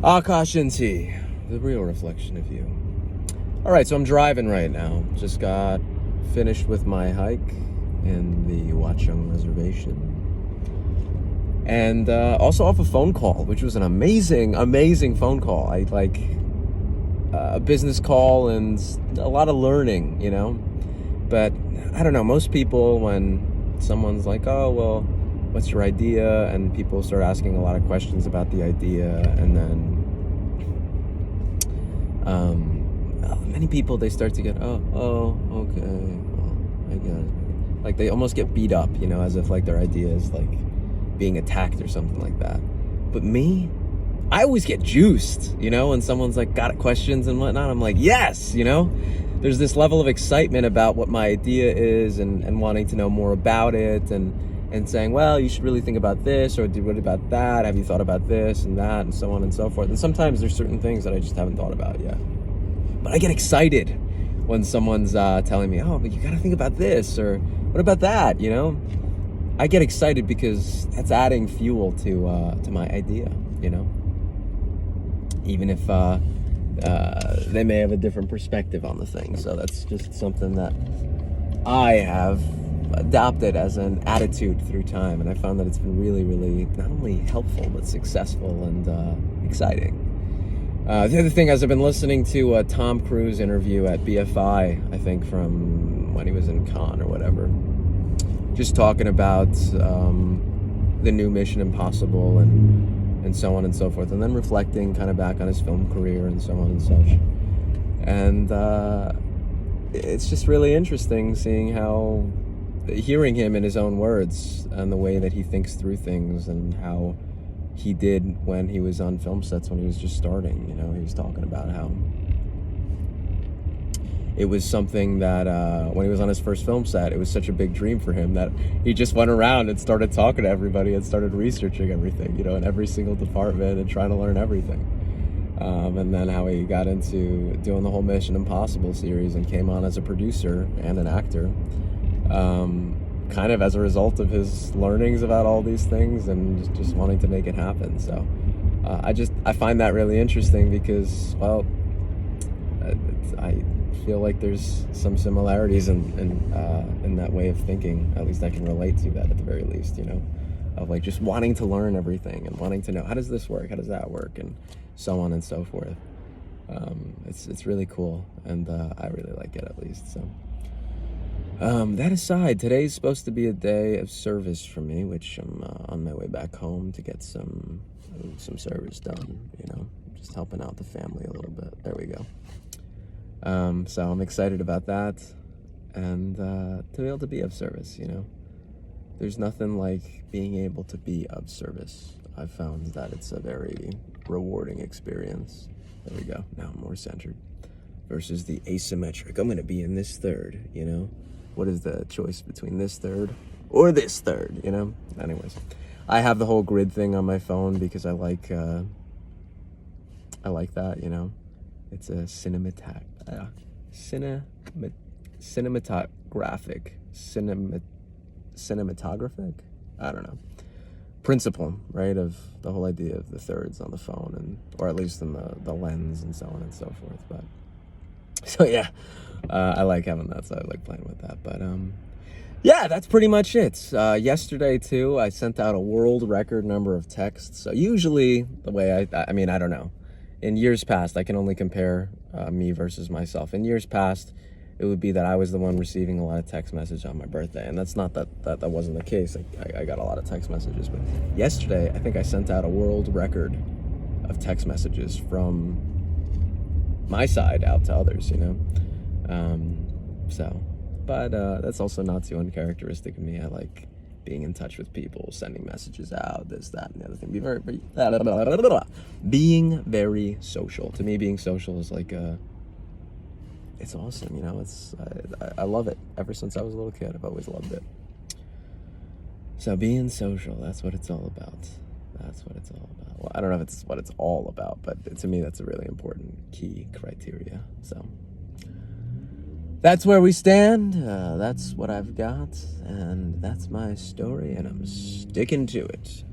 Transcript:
Akash and T, the real reflection of you. All right, so I'm driving right now. Just got finished with my hike in the Watchung Reservation. And also off a phone call, which was an amazing, amazing phone call. I like a business call and a lot of learning, you know? But I don't know, most people, when someone's like, oh, well, what's your idea? And people start asking a lot of questions about the idea, and then many people, they start to get, oh, okay, well, I guess. Like they almost get beat up, you know, as if like their idea is like being attacked or something like that. But me, I always get juiced, you know, when someone's like got questions and whatnot. I'm like, yes, you know, there's this level of excitement about what my idea is, and wanting to know more about it, and saying, well, you should really think about this, or what about that? Have you thought about this and that, and so on and so forth. And sometimes there's certain things that I just haven't thought about yet. But I get excited when someone's telling me, oh, but you got to think about this, or what about that, you know? I get excited because that's adding fuel to my idea, you know? Even if they may have a different perspective on the thing. So that's just something that I have adopted as an attitude through time, and I found that it's been really, really not only helpful but successful and exciting. The other thing is, I've been listening to a Tom Cruise interview at BFI, I think from when he was in Cannes or whatever, just talking about the new Mission Impossible and so on and so forth, and then reflecting kind of back on his film career and so on and such. And it's just really interesting hearing him in his own words and the way that he thinks through things, and how he did when he was on film sets when he was just starting. You know, he was talking about how it was something that when he was on his first film set, it was such a big dream for him that he just went around and started talking to everybody and started researching everything, you know, in every single department, and trying to learn everything. And then how he got into doing the whole Mission Impossible series and came on as a producer and an actor, kind of as a result of his learnings about all these things and just wanting to make it happen. So I find that really interesting because, well, I feel like there's some similarities in that way of thinking. At least I can relate to that at the very least, you know, of like just wanting to learn everything and wanting to know, how does this work, how does that work, and so on and so forth. It's really cool, and I really like it, at least. So that aside, today's supposed to be a day of service for me, which I'm on my way back home to get some service done, you know, just helping out the family a little bit. There we go. So I'm excited about that, and to be able to be of service, you know. There's nothing like being able to be of service. I've found that it's a very rewarding experience. There we go. Now I'm more centered. Versus the asymmetric. I'm going to be in this third, you know. What is the choice between this third or this third, you know? Anyways, I have the whole grid thing on my phone because I like that, you know. It's a cinematographic, I don't know, principle, right, of the whole idea of the thirds on the phone, and or at least in the lens and so on and so forth. But so yeah, I like having that, so I like playing with that. But yeah, that's pretty much it. Yesterday too, I sent out a world record number of texts. So usually the way I mean, I don't know, in years past, I can only compare me versus myself. In years past, it would be that I was the one receiving a lot of text messages on my birthday. And that's not that wasn't the case. I got a lot of text messages. But yesterday, I think I sent out a world record of text messages from my side out to others, you know? But that's also not too uncharacteristic of me. I like being in touch with people, sending messages out, this, that, and the other thing. Being very social. To me, being social is like it's awesome, you know. I love it. Ever since I was a little kid, I've always loved it. So being social, that's what it's all about. That's what it's all about. Well, I don't know if it's what it's all about, but to me, that's a really important key criteria. So that's where we stand. That's what I've got, and that's my story, and I'm sticking to it.